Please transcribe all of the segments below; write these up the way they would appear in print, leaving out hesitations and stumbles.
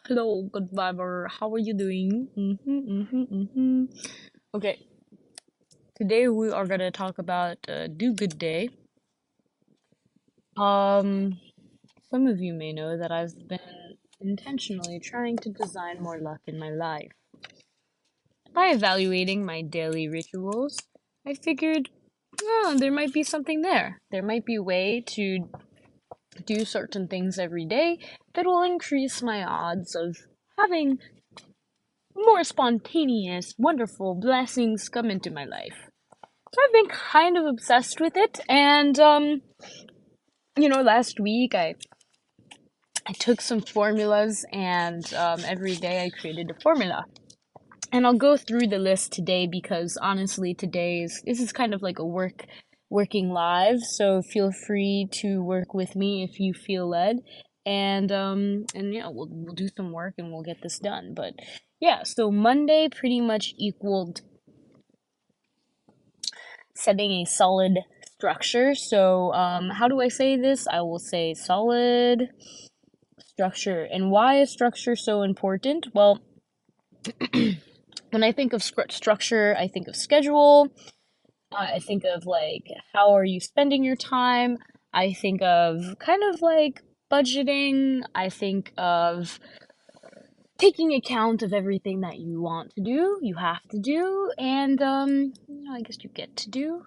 Hello, good viber. How are you doing? Okay, today we are gonna talk about Do Good Day. Um, some of you may know that I've been intentionally trying to design more luck in my life. By evaluating my daily rituals, I figured, oh, there might be something there. There might be a way to do certain things every day that will increase my odds of having more spontaneous, wonderful blessings come into my life. So I've been kind of obsessed with it, and last week I took some formulas, and every day I created a formula. And I'll go through the list today because honestly, this is kind of like a working live, so feel free to work with me if you feel led. And yeah, we'll do some work and we'll get this done. But yeah, so Monday pretty much equaled setting a solid structure. So, how do I say this? I will say solid structure. And why is structure so important? Well, when I think of structure, I think of schedule. I think of like how are you spending your time. I think of kind of like budgeting. I think of taking account of everything that you want to do, you have to do, and I guess you get to do,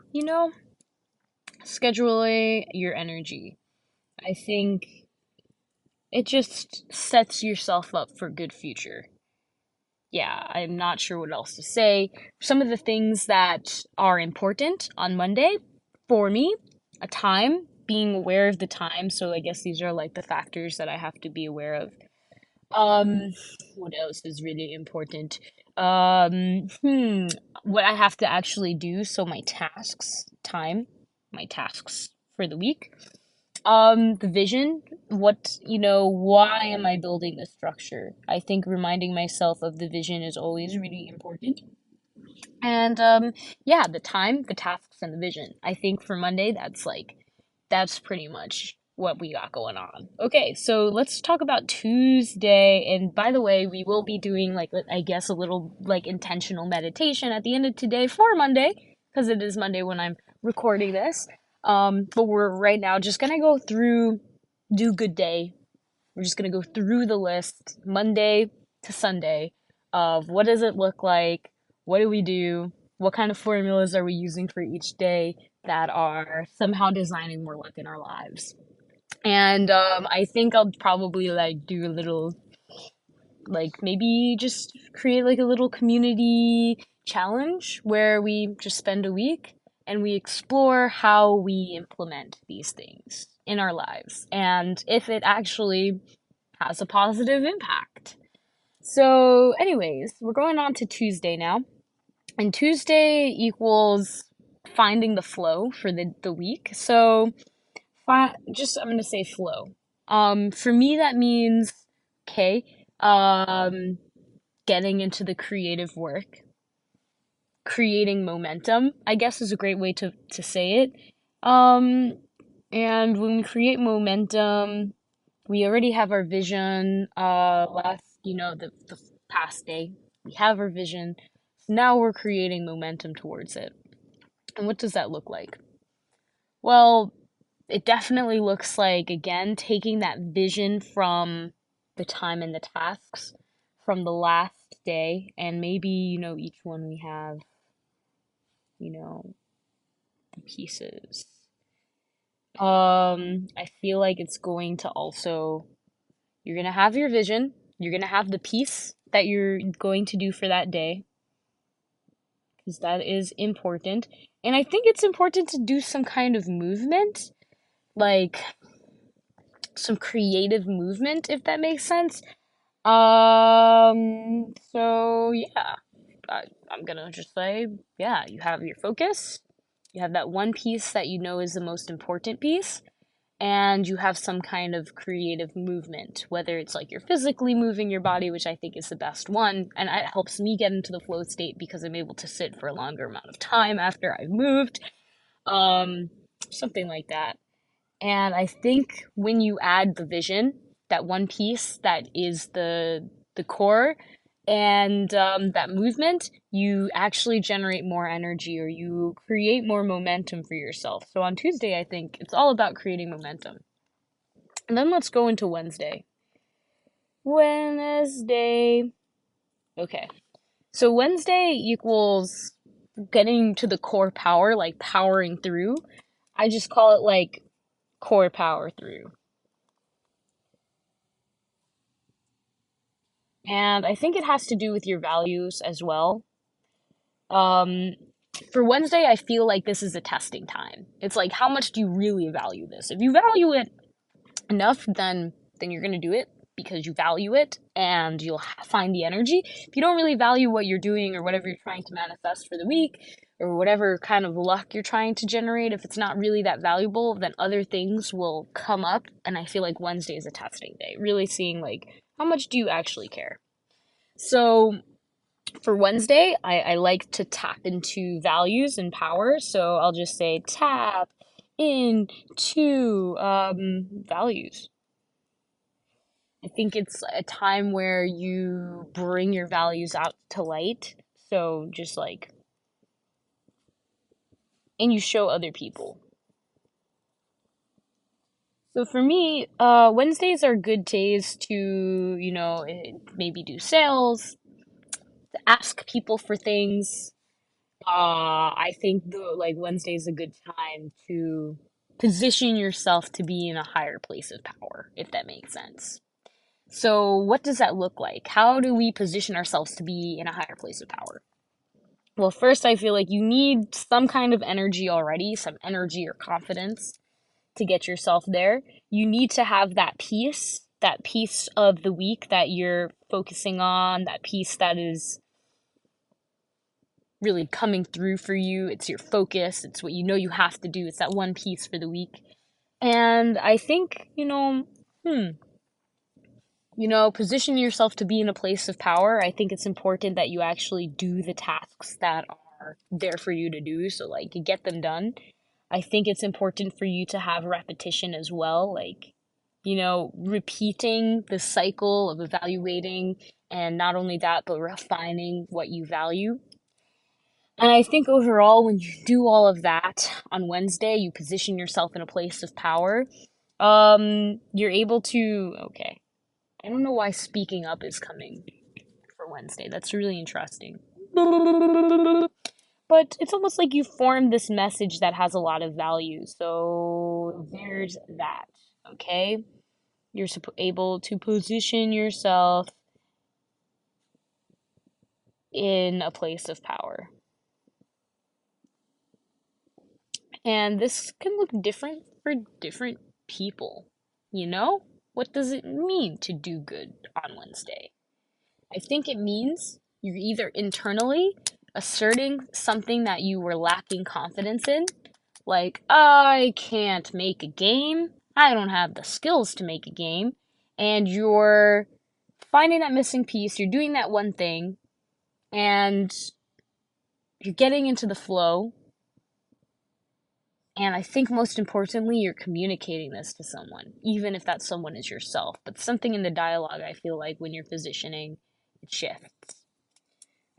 scheduling your energy. I think it just sets yourself up for good future. Yeah, I'm not sure what else to say. Some of the things that are important on Monday for me, a time, being aware of the time. So I guess these are like the factors that I have to be aware of. Um, what else is really important? Um, hmm, what I have to actually do. So my tasks for the week. The vision, why am I building this structure? I think reminding myself of the vision is always really important. And yeah, the time, the tasks, and the vision. I think for Monday, that's pretty much what we got going on. Okay, so let's talk about Tuesday. And by the way, we will be doing like I guess a little like intentional meditation at the end of today for Monday, because it is Monday when I'm recording this. But we're right now just gonna go through Do Good Day. We're just gonna go through the list Monday to Sunday of what does it look like, what do we do, what kind of formulas are we using for each day that are somehow designing more luck in our lives. And I think I'll probably like do a little like maybe just create like a little community challenge where we just spend a week and we explore how we implement these things in our lives and if it actually has a positive impact. So, anyways, we're going on to Tuesday now. And Tuesday equals finding the flow for the week. So, I'm gonna say flow. For me, that means okay. Um, Getting into the creative work, creating momentum. I guess is a great way to say it. Um, and when we create momentum, we already have our vision. The past day, we have our vision. So now we're creating momentum towards it. And what does that look like? Well, it definitely looks like, again, taking that vision from the time and the tasks from the last day, and maybe, each one we have, the pieces. I feel like it's going to also, you're gonna have your vision, you're gonna have the piece that you're going to do for that day, because that is important. And I think it's important to do some kind of movement, like some creative movement, if that makes sense. So yeah, I'm gonna just say, yeah, you have your focus, you have that one piece that you know is the most important piece, and you have some kind of creative movement, whether it's like you're physically moving your body, which I think is the best one, and it helps me get into the flow state because I'm able to sit for a longer amount of time after I've moved, um, something like that. And I think when you add the vision, that one piece that is the core, and that movement, you actually generate more energy or you create more momentum for yourself. So on Tuesday, I think it's all about creating momentum. And then let's go into Wednesday. Wednesday. Okay. So Wednesday equals getting to the core power, like powering through. I just call it like core power through. And I think it has to do with your values as well. Um, for Wednesday, I feel like this is a testing time. It's like, how much do you really value this? If you value it enough, then you're gonna do it because you value it and you'll find the energy. If you don't really value what you're doing or whatever you're trying to manifest for the week or whatever kind of luck you're trying to generate, if it's not really that valuable, then other things will come up. And I feel like Wednesday is a testing day, really seeing like how much do you actually care. So for Wednesday, I like to tap into values and power. So I'll just say tap into values. I think it's a time where you bring your values out to light. So just like, and you show other people. So for me, Wednesdays are good days to, maybe do sales, to ask people for things. I think Wednesday is a good time to position yourself to be in a higher place of power, if that makes sense. So, what does that look like? How do we position ourselves to be in a higher place of power? Well, first, I feel like you need some kind of energy already, some energy or confidence to get yourself there. You need to have that piece of the week that you're focusing on, that piece that is really coming through for you. It's your focus, it's what you know you have to do. It's that one piece for the week. And I think, position yourself to be in a place of power. I think it's important that you actually do the tasks that are there for you to do. So, like, you get them done. I think it's important for you to have repetition as well. Like, repeating the cycle of evaluating and not only that, but refining what you value. And I think overall, when you do all of that on Wednesday, you position yourself in a place of power. You're able to, okay, I don't know why speaking up is coming for Wednesday. That's really interesting. But it's almost like you formed this message that has a lot of value. So there's that. Okay? You're able to position yourself in a place of power. And this can look different for different people. You know? What does it mean to do good on Wednesday? I think it means you're either internally asserting something that you were lacking confidence in, like, I can't make a game, I don't have the skills to make a game, and you're finding that missing piece, you're doing that one thing, and you're getting into the flow. And I think most importantly, you're communicating this to someone, even if that someone is yourself. But something in the dialogue, I feel like when you're positioning, it shifts.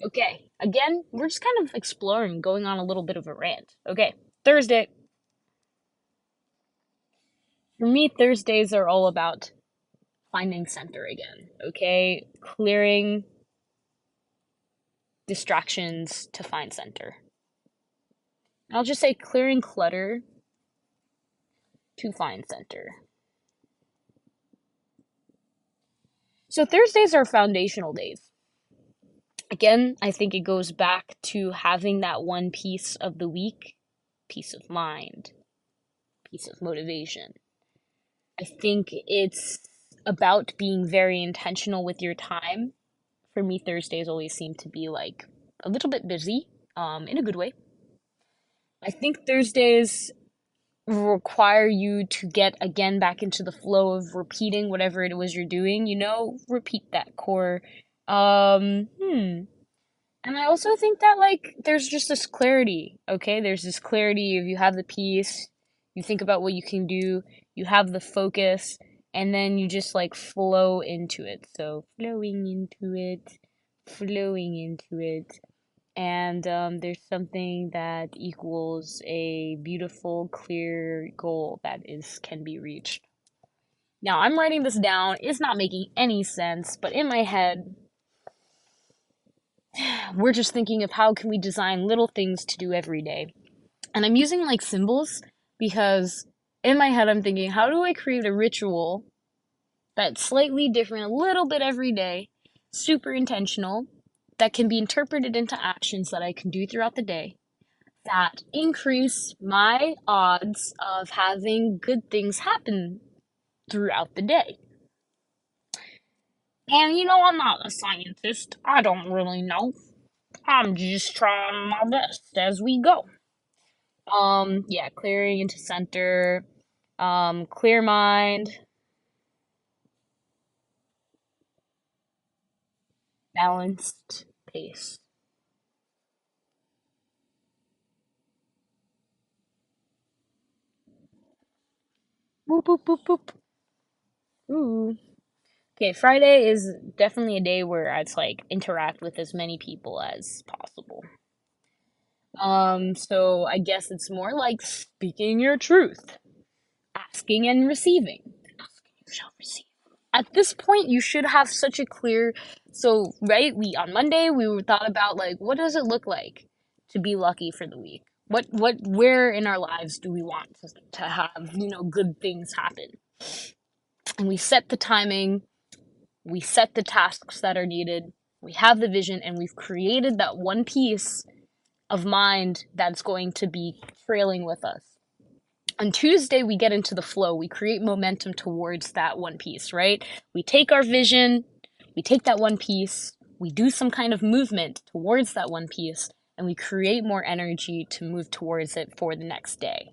Okay, again, we're just kind of exploring, going on a little bit of a rant. Okay, Thursday. For me, Thursdays are all about finding center again. Okay, clearing distractions to find center. I'll just say clearing clutter to find center. So Thursdays are foundational days. Again, I think it goes back to having that one piece of the week, peace of mind, piece of motivation. I think it's about being very intentional with your time. For me, Thursdays always seem to be like a little bit busy, in a good way. I think Thursdays require you to get again back into the flow of repeating whatever it was you're doing, repeat that core. Um, hmm. And I also think that like there's just this clarity, okay? There's this clarity if you have the peace, you think about what you can do, you have the focus, and then you just like flow into it. So flowing into it, flowing into it. And there's something that equals a beautiful, clear goal that is can be reached. Now, I'm writing this down. It's not making any sense, but in my head, we're just thinking of how can we design little things to do every day. And I'm using like symbols because in my head I'm thinking, how do I create a ritual that's slightly different a little bit every day, super intentional, that can be interpreted into actions that I can do throughout the day that increase my odds of having good things happen throughout the day. And I'm not a scientist. I don't really know. I'm just trying my best as we go. Yeah, clearing into center, clear mind, balanced pace. Boop, boop, boop, boop. Ooh. Okay, Friday is definitely a day where I'd like interact with as many people as possible. So I guess it's more like speaking your truth, asking and receiving. Asking you shall receive. At this point, you should have such a clear. So right, we on Monday we were thought about like what does it look like to be lucky for the week? Where in our lives do we want to have good things happen? And we set the timing, we set the tasks that are needed, we have the vision, and we've created that one piece of mind that's going to be trailing with us. On Tuesday, we get into the flow. We create momentum towards that one piece, right? We take our vision, we take that one piece, we do some kind of movement towards that one piece, and we create more energy to move towards it for the next day.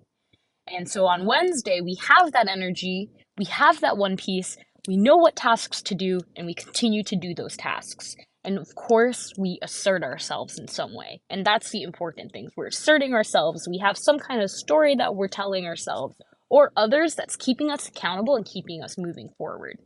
And so on Wednesday, we have that energy, we have that one piece, we know what tasks to do, and we continue to do those tasks. And of course, we assert ourselves in some way. And that's the important thing. We're asserting ourselves. We have some kind of story that we're telling ourselves or others that's keeping us accountable and keeping us moving forward.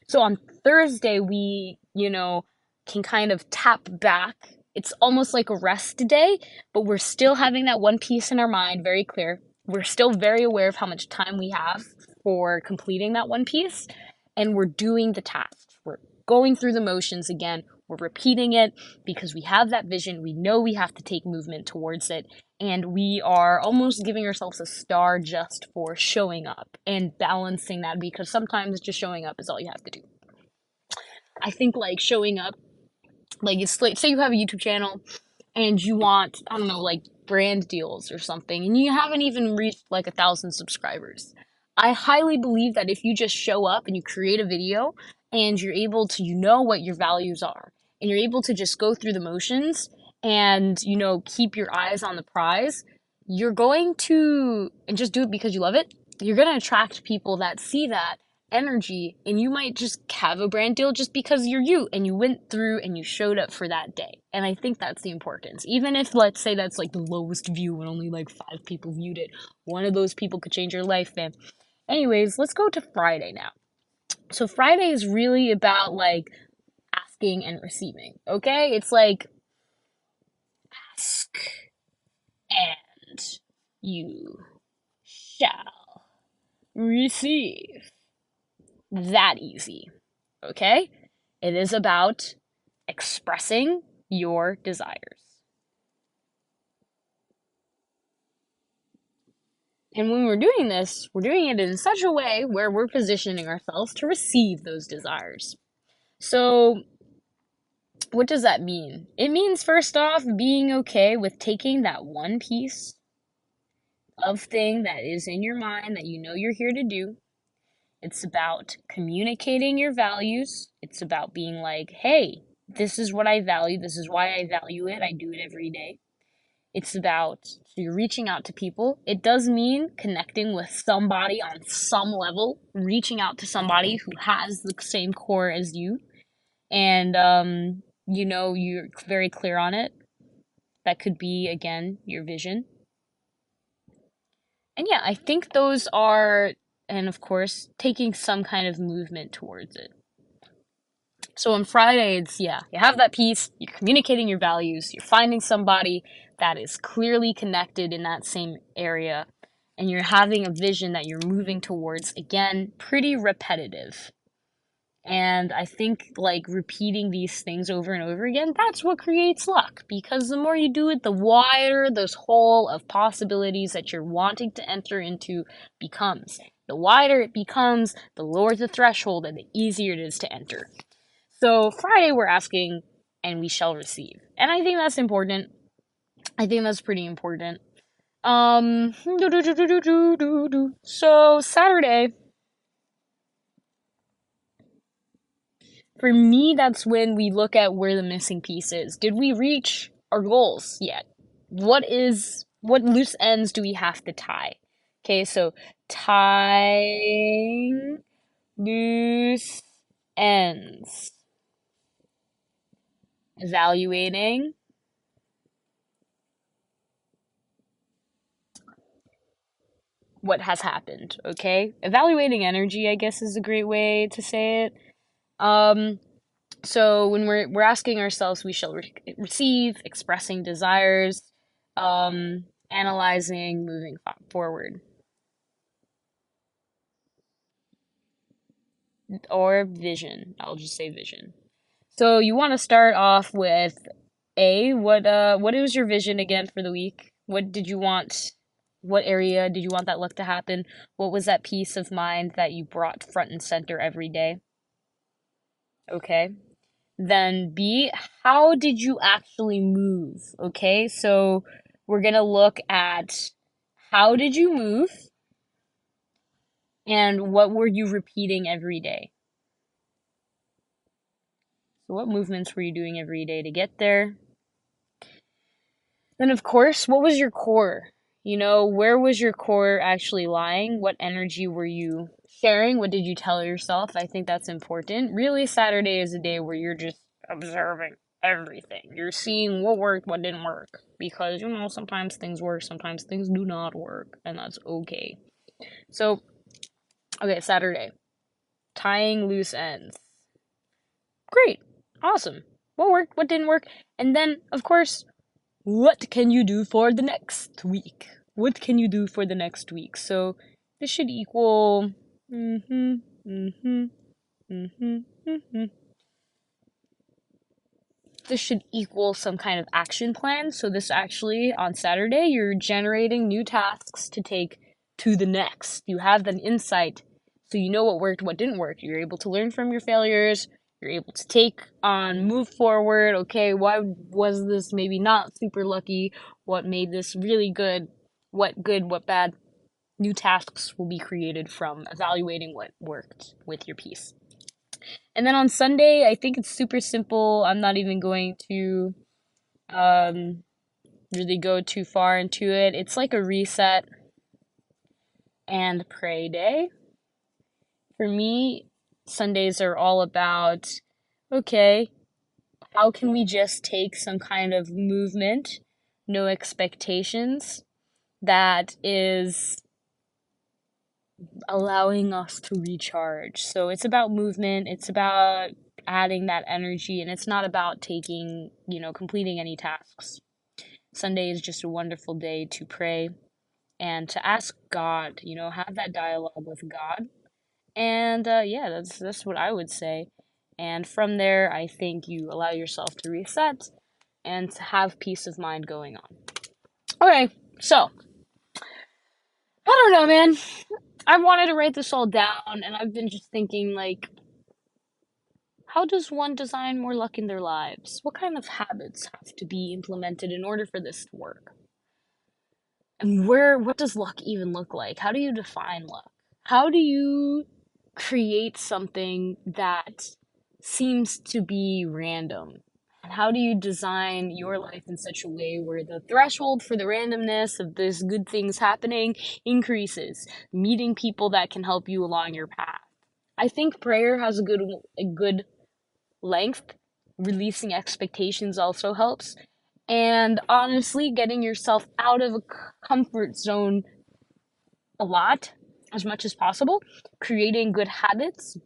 So on Thursday, we, can kind of tap back. It's almost like a rest day, but we're still having that one piece in our mind very clear. We're still very aware of how much time we have for completing that one piece, and we're doing the tasks. We're going through the motions again. We're repeating it because we have that vision. We know we have to take movement towards it, and we are almost giving ourselves a star just for showing up and balancing that because sometimes just showing up is all you have to do. I think like showing up, like it's like say you have a YouTube channel and you want, I don't know, like brand deals or something, and you haven't even reached like 1,000 subscribers. I highly believe that if you just show up and you create a video and you're able to, what your values are, and you're able to just go through the motions and, keep your eyes on the prize, you're going to, and just do it because you love it, you're going to attract people that see that energy, and you might just have a brand deal just because you're you and you went through and you showed up for that day. And I think that's the importance. Even if, let's say, that's like the lowest view and only like 5 people viewed it, one of those people could change your life, man. Anyways, let's go to Friday now. So Friday is really about like asking and receiving, okay? It's like ask and you shall receive. That easy, okay? It is about expressing your desires. And when we're doing this, we're doing it in such a way where we're positioning ourselves to receive those desires. So, what does that mean? It means, first off, being okay with taking that one piece of thing that is in your mind that you know you're here to do. It's about communicating your values. It's about being like, hey, this is what I value. This is why I value it. I do it every day. It's about, so you're reaching out to people. It does mean connecting with somebody on some level, reaching out to somebody who has the same core as you. And, you're very clear on it. That could be, again, your vision. And yeah, I think those are and of course, taking some kind of movement towards it. So on Friday, it's, yeah, you have that piece, you're communicating your values, you're finding somebody that is clearly connected in that same area, and you're having a vision that you're moving towards. Again, pretty repetitive. And I think like repeating these things over and over again, that's what creates luck. Because the more you do it, the wider this hole of possibilities that you're wanting to enter into becomes. The wider it becomes, the lower the threshold and the easier it is to enter. So Friday we're asking and we shall receive. And I think that's important. I think that's pretty important. So Saturday, for me, that's when we look at where the missing piece is. Did we reach our goals yet? What loose ends do we have to tie? Okay, so tying loose ends. Evaluating what has happened, okay? Evaluating energy, I guess, is a great way to say it. So when we're asking ourselves, we shall receive, expressing desires, analyzing, moving forward, or vision. I'll just say vision. So you want to start off with what is your vision again for the week? What did you want? What area did you want that luck to happen? What was that peace of mind that you brought front and center every day? Okay. Then B, how did you actually move? Okay, so we're gonna look at how did you move and what were you repeating every day? So, what movements were you doing every day to get there? Then, of course, what was your core? You know, where was your core actually lying? What energy were you sharing? What did you tell yourself? I think that's important. Really, Saturday is a day where you're just observing everything. You're seeing what worked, what didn't work. Because, you know, sometimes things work, sometimes things do not work, and that's okay. So, okay, Saturday. Tying loose ends. Great. Awesome. What worked, what didn't work? And then, of course, what can you do for the next week? What can you do for the next week? So this should equal mm-hmm, mm-hmm, mm-hmm, mm-hmm. This should equal some kind of action plan. So this actually on Saturday you're generating new tasks to take to the next. You have an insight, so you know what worked, what didn't work. You're able to learn from your failures. You're able to take on, move forward. Okay, why was this maybe not super lucky? What made this really good? What good, what bad? New tasks will be created from evaluating what worked with your piece. And then on Sunday, I think it's super simple. I'm not even going to um, really go too far into it. It's like a reset and pray day. For me, Sundays are all about, okay, how can we just take some kind of movement, no expectations, that is allowing us to recharge. So it's about movement, it's about adding that energy, and it's not about taking, completing any tasks. Sunday is just a wonderful day to pray and to ask God, have that dialogue with God. And yeah, that's what I would say. And from there, I think you allow yourself to reset and to have peace of mind going on. Okay, so I don't know, man. I wanted to write this all down, and I've been just thinking, like, how does one design more luck in their lives? What kind of habits have to be implemented in order for this to work? And what does luck even look like? How do you define luck? How do you create something that seems to be random? And how do you design your life in such a way where the threshold for the randomness of this good things happening increases, meeting people that can help you along your path? I think prayer has a good length. Releasing expectations also helps. And honestly, getting yourself out of a comfort zone a lot as much as possible, creating good habits,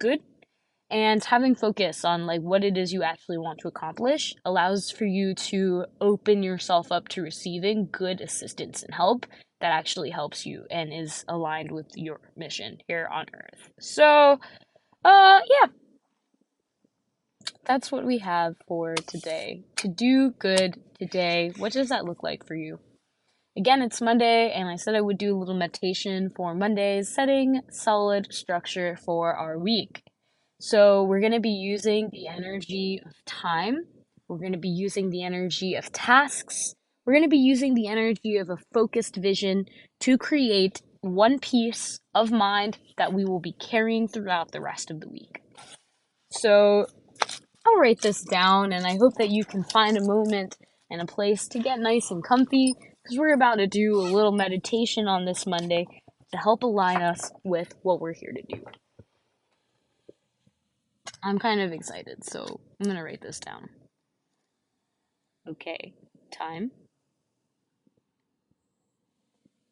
and having focus on like what it is you actually want to accomplish allows for you to open yourself up to receiving good assistance and help that actually helps you and is aligned with your mission here on earth. So, yeah, that's what we have for today. To do good today, what does that look like for you? Again, it's Monday, and I said I would do a little meditation for Mondays, setting solid structure for our week. So, we're going to be using the energy of time. We're going to be using the energy of tasks. We're going to be using the energy of a focused vision to create one piece of mind that we will be carrying throughout the rest of the week. So, I'll write this down, and I hope that you can find a moment and a place to get nice and comfy, because we're about to do a little meditation on this Monday to help align us with what we're here to do. I'm kind of excited, so I'm going to write this down. Okay, time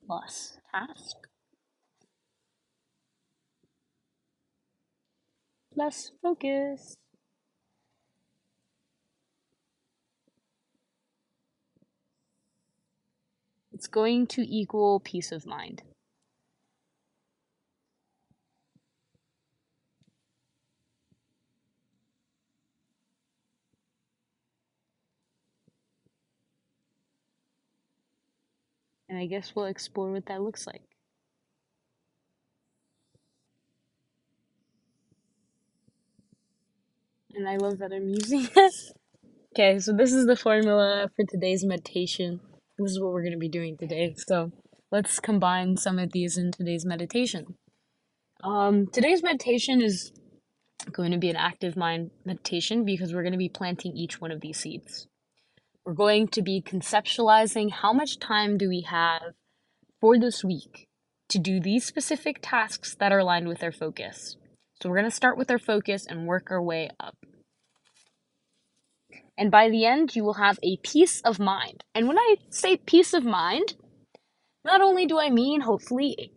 plus task plus focus. It's going to equal peace of mind. And I guess we'll explore what that looks like. And I love that I'm using this. Okay, so this is the formula for today's meditation. This is what we're going to be doing today. So let's combine some of these in today's meditation. Today's meditation is going to be an active mind meditation because we're going to be planting each one of these seeds. We're going to be conceptualizing how much time do we have for this week to do these specific tasks that are aligned with our focus. So we're going to start with our focus and work our way up. And by the end, you will have a peace of mind. And when I say peace of mind, not only do I mean hopefully a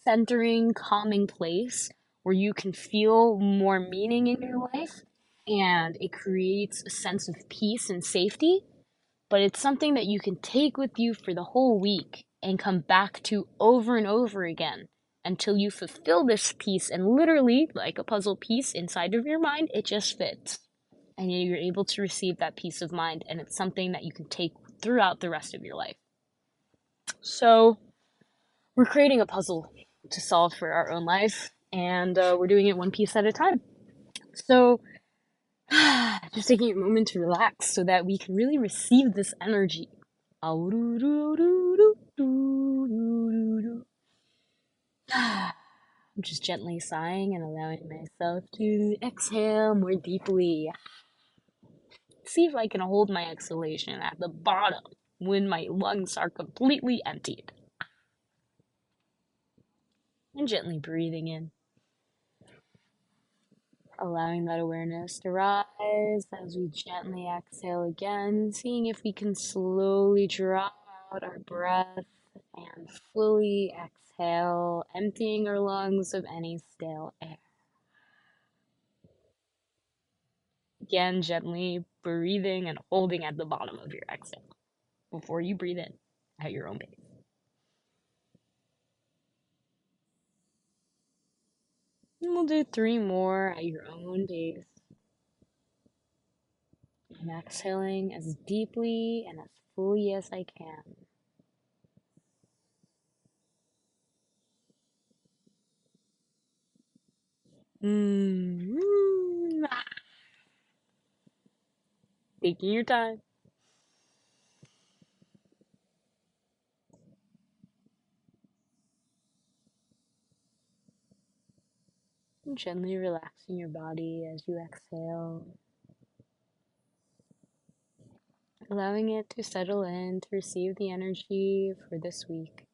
centering, calming place where you can feel more meaning in your life and it creates a sense of peace and safety, but it's something that you can take with you for the whole week and come back to over and over again until you fulfill this piece and literally, like a puzzle piece inside of your mind, it just fits. And you're able to receive that peace of mind, and it's something that you can take throughout the rest of your life. So, we're creating a puzzle to solve for our own life, and we're doing it one piece at a time. So, just taking a moment to relax so that we can really receive this energy. I'm just gently sighing and allowing myself to exhale more deeply. See if I can hold my exhalation at the bottom when my lungs are completely emptied. And gently breathing in, allowing that awareness to rise as we gently exhale again, seeing if we can slowly draw out our breath and fully exhale, emptying our lungs of any stale air. Again, gently breathing and holding at the bottom of your exhale before you breathe in at your own pace. And we'll do 3 more at your own pace. I'm exhaling as deeply and as fully as I can. Mm-hmm. Taking your time. And gently relaxing your body as you exhale. Allowing it to settle in to receive the energy for this week.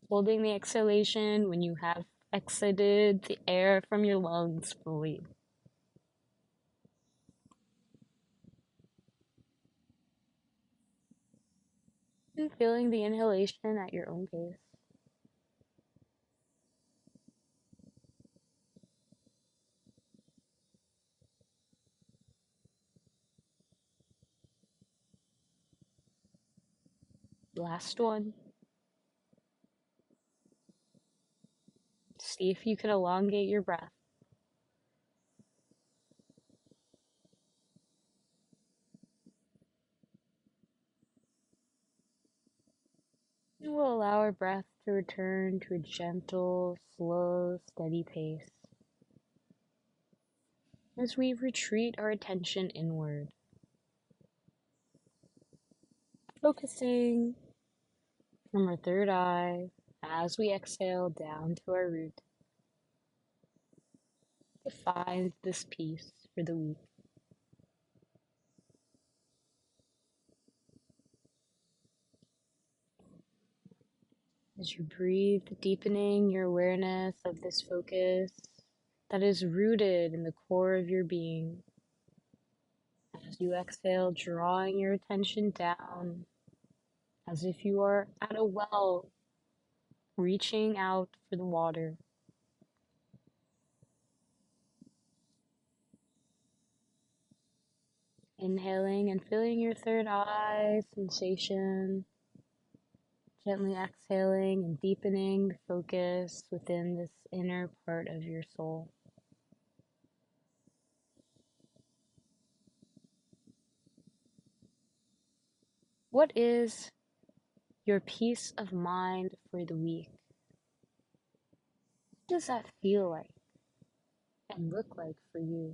Holding the exhalation when you have exited the air from your lungs fully. And feeling the inhalation at your own pace. Last one. See if you can elongate your breath. And we'll allow our breath to return to a gentle, slow, steady pace as we retreat our attention inward, focusing from our third eye as we exhale down to our root to find this peace for the week. As you breathe, deepening your awareness of this focus that is rooted in the core of your being. As you exhale, drawing your attention down as if you are at a well, reaching out for the water. Inhaling and feeling your third eye sensation. Gently exhaling and deepening the focus within this inner part of your soul. What is your peace of mind for the week? What does that feel like and look like for you?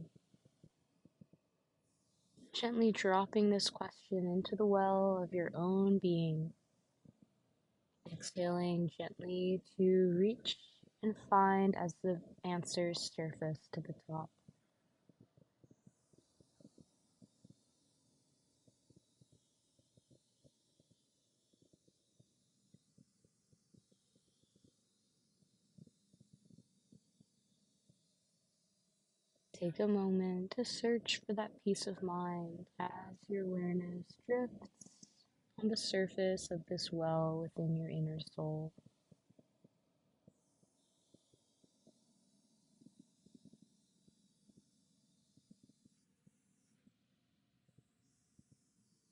Gently dropping this question into the well of your own being. Exhaling gently to reach and find as the answers surface to the top. Take a moment to search for that peace of mind as your awareness drifts on the surface of this well within your inner soul.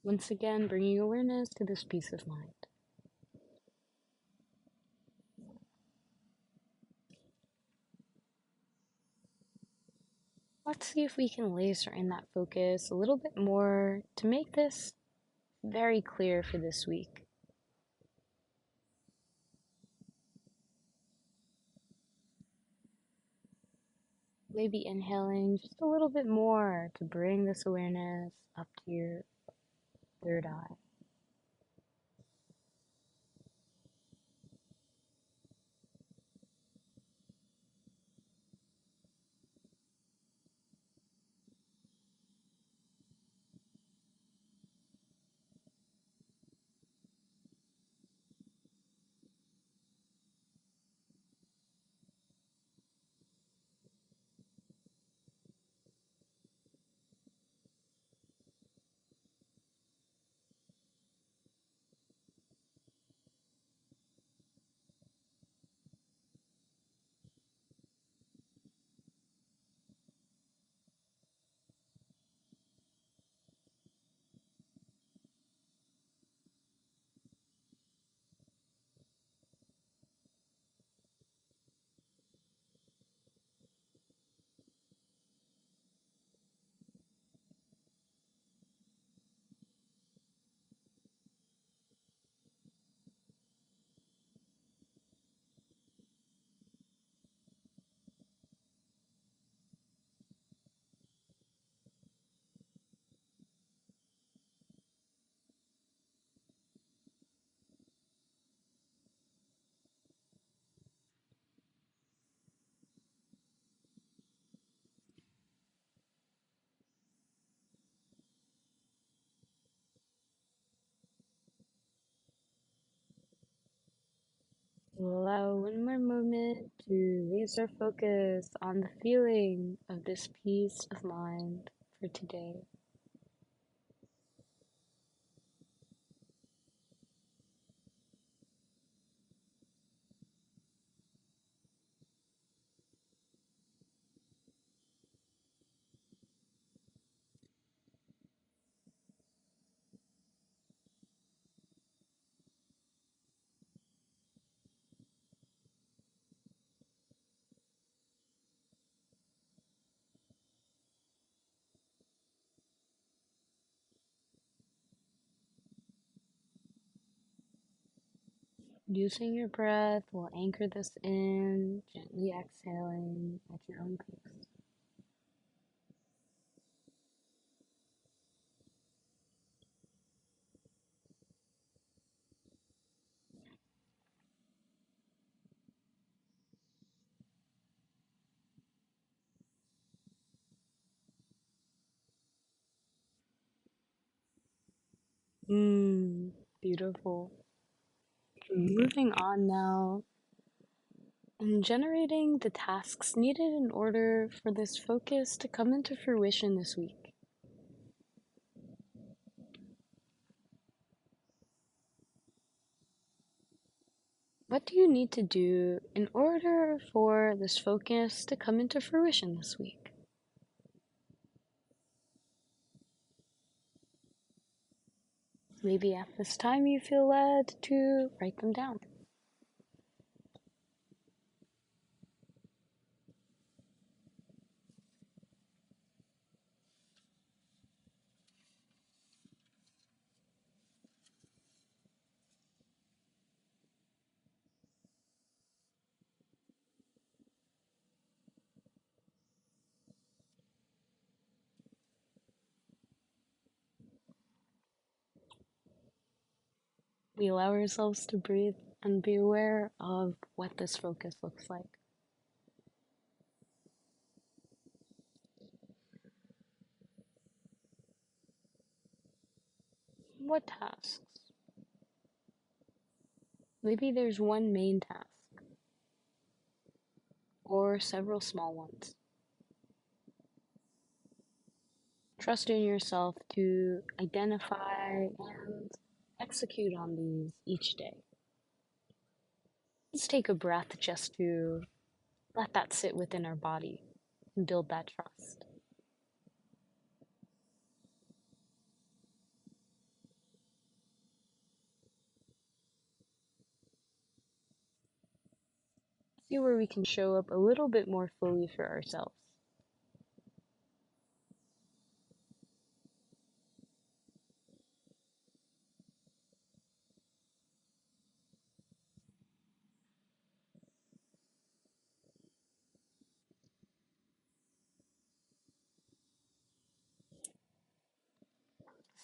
Once again, bringing awareness to this peace of mind. Let's see if we can laser in that focus a little bit more to make this very clear for this week. Maybe inhaling just a little bit more to bring this awareness up to your third eye. We'll allow one more moment to laser focus on the feeling of this peace of mind for today. Using your breath will anchor this in, gently exhaling at your own pace. Beautiful. Moving on now and generating the tasks needed in order for this focus to come into fruition this week. What do you need to do in order for this focus to come into fruition this week? Maybe at this time you feel led to write them down. We allow ourselves to breathe and be aware of what this focus looks like. What tasks? Maybe there's one main task, or several small ones. Trust in yourself to identify and execute on these each day. Let's take a breath just to let that sit within our body and build that trust. See where we can show up a little bit more fully for ourselves.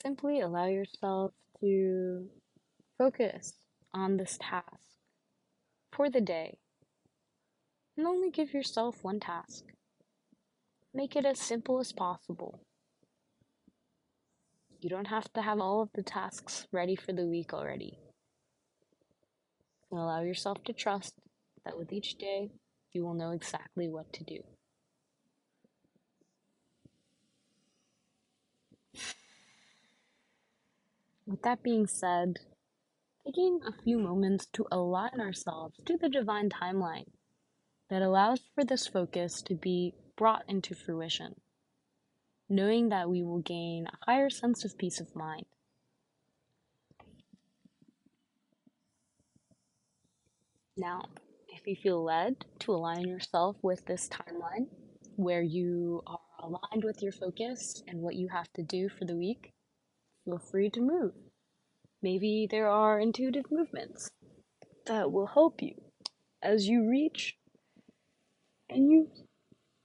Simply allow yourself to focus on this task for the day and only give yourself one task. Make it as simple as possible. You don't have to have all of the tasks ready for the week already. And allow yourself to trust that with each day, you will know exactly what to do. With that being said, taking a few moments to align ourselves to the divine timeline that allows for this focus to be brought into fruition, knowing that we will gain a higher sense of peace of mind. Now, if you feel led to align yourself with this timeline where you are aligned with your focus and what you have to do for the week, feel free to move. Maybe there are intuitive movements that will help you as you reach and you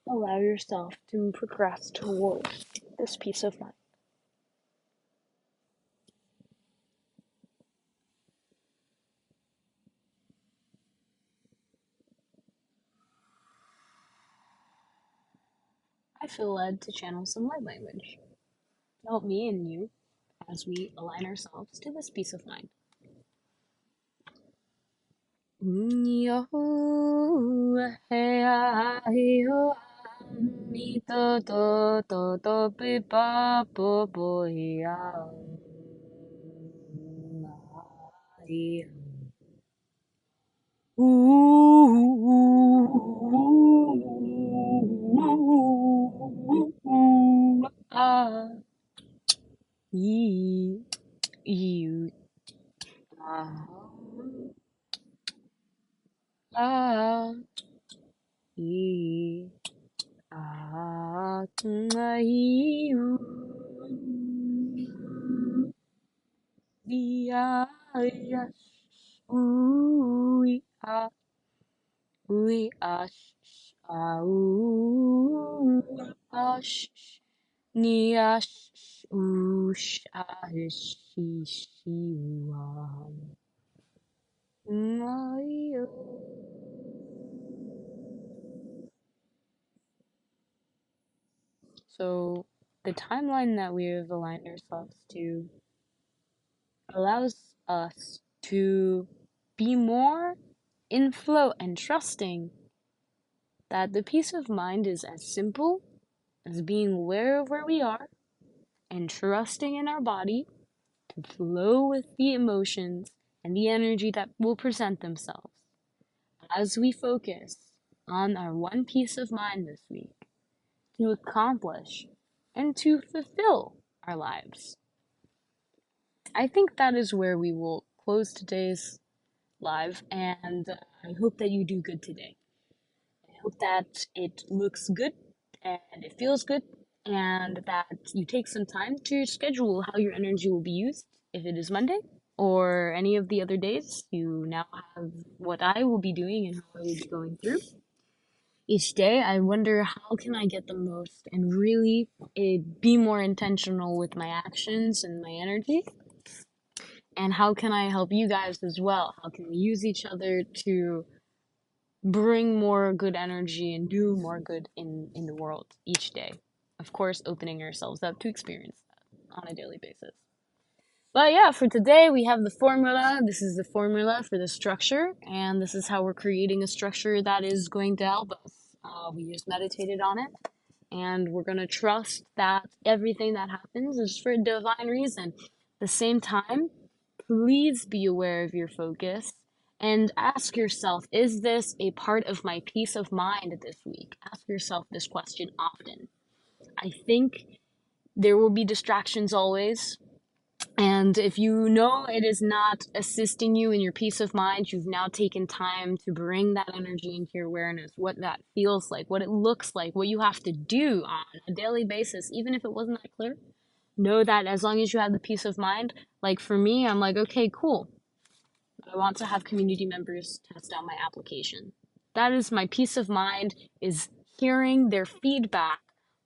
allow yourself to progress towards this peace of mind. I feel led to channel some light language to help me and you as we align ourselves to this peace of mind. Yo he a hi ho mi to pi pa po po hi a ah yi you ah ah yi ah you yeah, yeah. Ooh. Ui ash au ash ni ash ush ahish shi So the timeline that we've aligned ourselves to allows us to be more in flow and trusting that the peace of mind is as simple as being aware of where we are and trusting in our body to flow with the emotions and the energy that will present themselves as we focus on our one peace of mind this week to accomplish and to fulfill our lives. I think that is where we will close today's live, and I hope that you do good today. I hope that it looks good and it feels good, and that you take some time to schedule how your energy will be used. If it is Monday or any of the other days, you now have what I will be doing and how I will be going through. Each day, I wonder how can I get the most and really be more intentional with my actions and my energy. And how can I help you guys as well? How can we use each other to bring more good energy and do more good in the world each day? Of course, opening ourselves up to experience that on a daily basis. But yeah, for today, we have the formula. This is the formula for the structure, and this is how we're creating a structure that is going to help us. We just meditated on it, and we're going to trust that everything that happens is for a divine reason. At the same time, please be aware of your focus and ask yourself, is this a part of my peace of mind this week? Ask yourself this question often. I think there will be distractions always. And if you know it is not assisting you in your peace of mind, you've now taken time to bring that energy into your awareness, what that feels like, what it looks like, what you have to do on a daily basis, even if it wasn't that clear. Know that as long as you have the peace of mind, like for me, I'm like, okay, cool. I want to have community members test out my application. That is my peace of mind, is hearing their feedback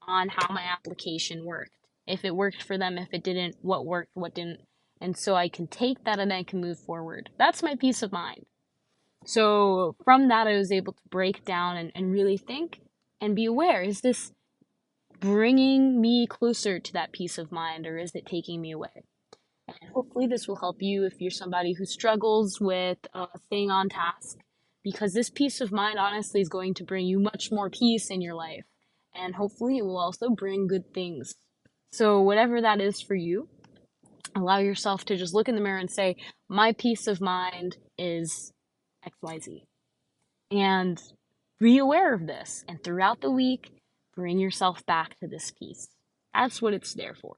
on how my application worked. If it worked for them, if it didn't, what worked, what didn't. And so I can take that and I can move forward. That's my peace of mind. So from that, I was able to break down and really think and be aware, is this bringing me closer to that peace of mind, or is it taking me away? And hopefully this will help you if you're somebody who struggles with staying on task, because this peace of mind honestly is going to bring you much more peace in your life, and hopefully it will also bring good things. So whatever that is for you, allow yourself to just look in the mirror and say, my peace of mind is XYZ, and be aware of this, and throughout the week bring yourself back to this peace. That's what it's there for.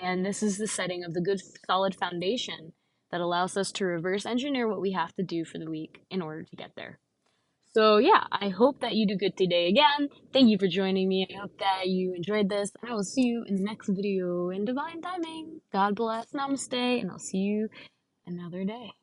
And this is the setting of the good, solid foundation that allows us to reverse engineer what we have to do for the week in order to get there. So, yeah, I hope that you do good today again. Thank you for joining me. I hope that you enjoyed this. And I will see you in the next video in divine timing. God bless, namaste, and I'll see you another day.